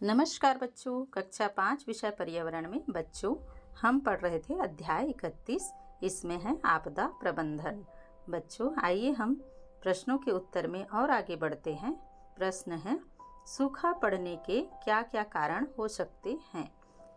नमस्कार बच्चों, कक्षा 5 विषय पर्यावरण में बच्चों हम पढ़ रहे थे अध्याय 31। इसमें है आपदा प्रबंधन। बच्चों आइए हम प्रश्नों के उत्तर में और आगे बढ़ते हैं। प्रश्न है, सूखा पड़ने के क्या क्या कारण हो सकते हैं।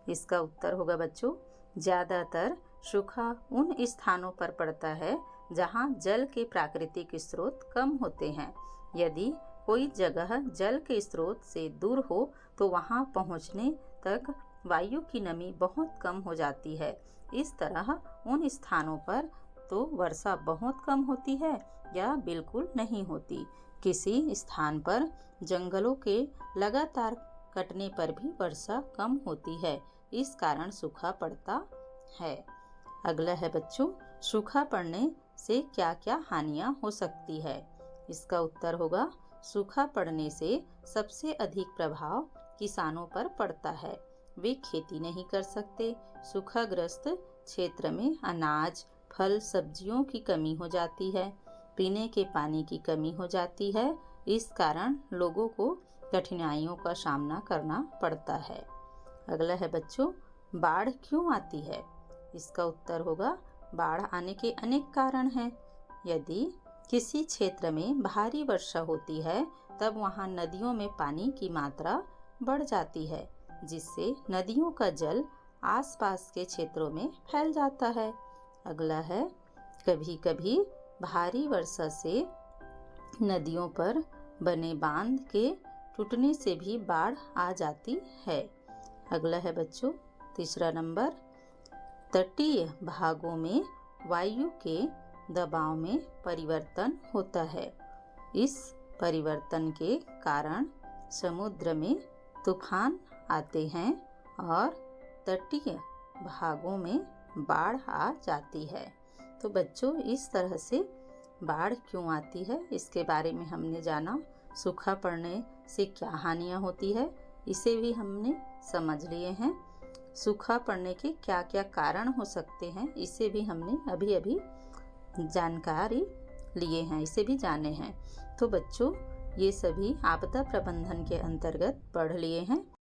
इसका उत्तर होगा बच्चों, ज़्यादातर सूखा उन स्थानों पर पड़ता है जहाँ जल के प्राकृतिक स्रोत कम होते हैं। यदि कोई जगह जल के स्रोत से दूर हो तो वहां पहुंचने तक वायु की नमी बहुत कम हो जाती है। इस तरह उन स्थानों पर तो वर्षा बहुत कम होती है या बिल्कुल नहीं होती। किसी स्थान पर जंगलों के लगातार कटने पर भी वर्षा कम होती है, इस कारण सूखा पड़ता है। अगला है बच्चों, सूखा पड़ने से क्या क्या हानियां हो सकती है। इसका उत्तर होगा, सूखा पड़ने से सबसे अधिक प्रभाव किसानों पर पड़ता है। वे खेती नहीं कर सकते। सूखाग्रस्त क्षेत्र में अनाज, फल, सब्जियों की कमी हो जाती है। पीने के पानी की कमी हो जाती है। इस कारण लोगों को कठिनाइयों का सामना करना पड़ता है। अगला है बच्चों, बाढ़ क्यों आती है। इसका उत्तर होगा, बाढ़ आने के अनेक कारण हैं। यदि किसी क्षेत्र में भारी वर्षा होती है तब वहां नदियों में पानी की मात्रा बढ़ जाती है, जिससे नदियों का जल आसपास के क्षेत्रों में फैल जाता है। अगला है, कभी कभी भारी वर्षा से नदियों पर बने बांध के टूटने से भी बाढ़ आ जाती है। अगला है बच्चों, तीसरा नंबर, तटीय भागों में वायु के दबाव में परिवर्तन होता है। इस परिवर्तन के कारण समुद्र में तूफान आते हैं और तटीय भागों में बाढ़ आ जाती है। तो बच्चों इस तरह से बाढ़ क्यों आती है इसके बारे में हमने जाना। सूखा पड़ने से क्या हानियां होती है इसे भी हमने समझ लिए हैं। सूखा पड़ने के क्या क्या कारण हो सकते हैं इसे भी हमने अभी जानकारी लिए हैं, इसे भी जाने हैं। तो बच्चों ये सभी आपदा प्रबंधन के अंतर्गत पढ़ लिए हैं।